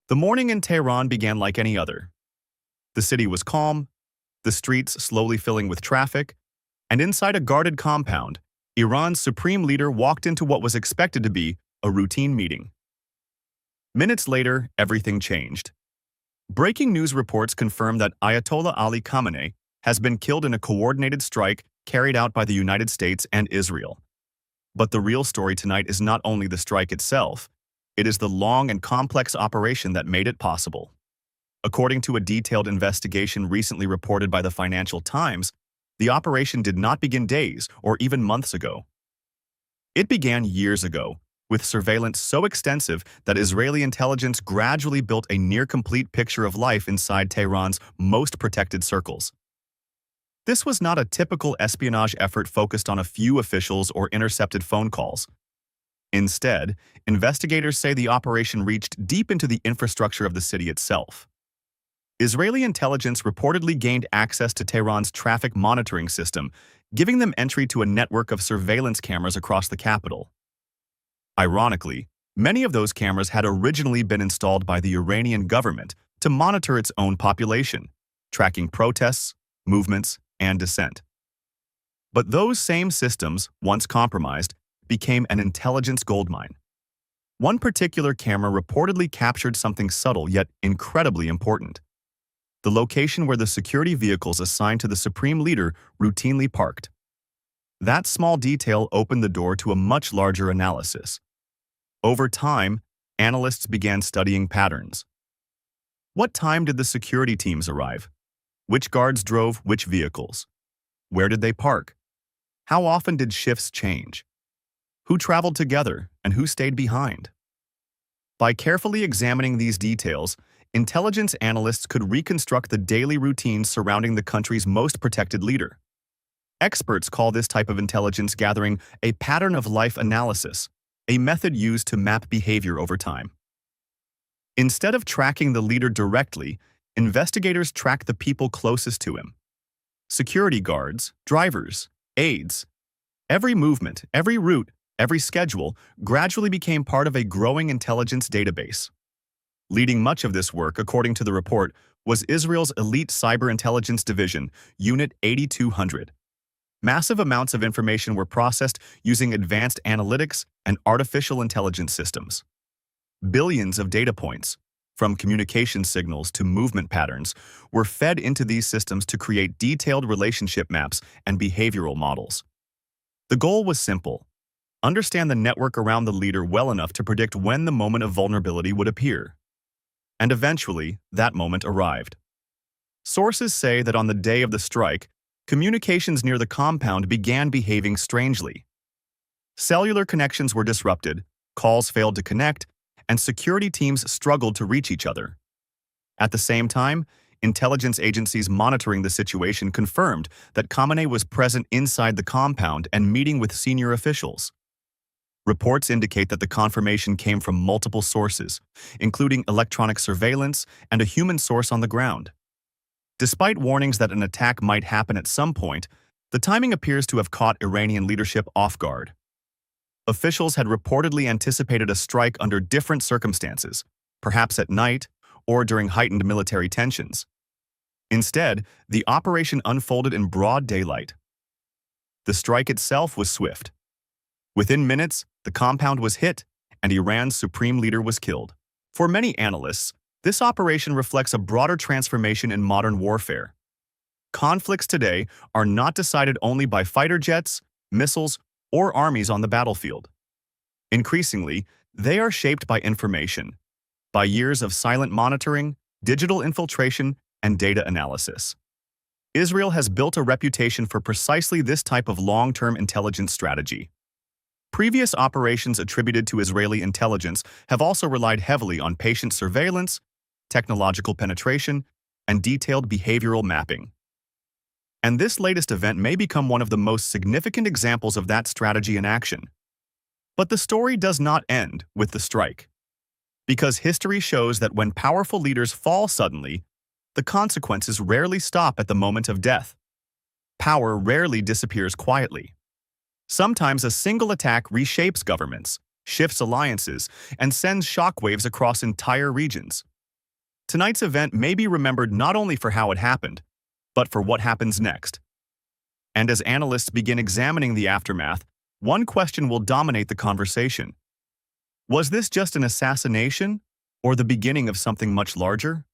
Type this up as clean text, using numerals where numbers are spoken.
The morning in Tehran began like any other. The city was calm, the streets slowly filling with traffic, and inside a guarded compound, Iran's supreme leader walked into what was expected to be a routine meeting. Minutes later, everything changed. Breaking news reports confirmed that Ayatollah Ali Khamenei has been killed in a coordinated strike carried out by the United States and Israel. But the real story tonight is not only the strike itself, it is the long and complex operation that made it possible. According to a detailed investigation recently reported by the Financial Times, the operation did not begin days or even months ago. It began years ago, with surveillance so extensive that Israeli intelligence gradually built a near-complete picture of life inside Tehran's most protected circles. This was not a typical espionage effort focused on a few officials or intercepted phone calls. Instead, investigators say the operation reached deep into the infrastructure of the city itself. Israeli intelligence reportedly gained access to Tehran's traffic monitoring system, giving them entry to a network of surveillance cameras across the capital. Ironically, many of those cameras had originally been installed by the Iranian government to monitor its own population, tracking protests, movements, and dissent. But those same systems, once compromised, became an intelligence goldmine. One particular camera reportedly captured something subtle yet incredibly important: the location where the security vehicles assigned to the supreme leader routinely parked. That small detail opened the door to a much larger analysis. Over time, analysts began studying patterns. What time did the security teams arrive? Which guards drove which vehicles? Where did they park? How often did shifts change? Who traveled together and who stayed behind? By carefully examining these details, intelligence analysts could reconstruct the daily routines surrounding the country's most protected leader. Experts call this type of intelligence gathering a pattern of life analysis, a method used to map behavior over time. Instead of tracking the leader directly, investigators track the people closest to him: security guards, drivers, aides. Every movement, every route, every schedule gradually became part of a growing intelligence database. Leading much of this work, according to the report, was Israel's elite cyber intelligence division, Unit 8200. Massive amounts of information were processed using advanced analytics and artificial intelligence systems. Billions of data points, from communication signals to movement patterns, were fed into these systems to create detailed relationship maps and behavioral models. The goal was simple: understand the network around the leader well enough to predict when the moment of vulnerability would appear. And eventually, that moment arrived. Sources say that on the day of the strike, communications near the compound began behaving strangely. Cellular connections were disrupted, calls failed to connect, and security teams struggled to reach each other. At the same time, intelligence agencies monitoring the situation confirmed that Khamenei was present inside the compound and meeting with senior officials. Reports indicate that the confirmation came from multiple sources, including electronic surveillance and a human source on the ground. Despite warnings that an attack might happen at some point, the timing appears to have caught Iranian leadership off guard. Officials had reportedly anticipated a strike under different circumstances, perhaps at night or during heightened military tensions. Instead, the operation unfolded in broad daylight. The strike itself was swift. Within minutes, the compound was hit, and Iran's supreme leader was killed. For many analysts, this operation reflects a broader transformation in modern warfare. Conflicts today are not decided only by fighter jets, missiles, or armies on the battlefield. Increasingly, they are shaped by information, by years of silent monitoring, digital infiltration, and data analysis. Israel has built a reputation for precisely this type of long-term intelligence strategy. Previous operations attributed to Israeli intelligence have also relied heavily on patient surveillance, technological penetration, and detailed behavioral mapping. And this latest event may become one of the most significant examples of that strategy in action. But the story does not end with the strike. Because history shows that when powerful leaders fall suddenly, the consequences rarely stop at the moment of death. Power rarely disappears quietly. Sometimes a single attack reshapes governments, shifts alliances, and sends shockwaves across entire regions. Tonight's event may be remembered not only for how it happened, but for what happens next. And as analysts begin examining the aftermath, one question will dominate the conversation. Was this just an assassination, or the beginning of something much larger?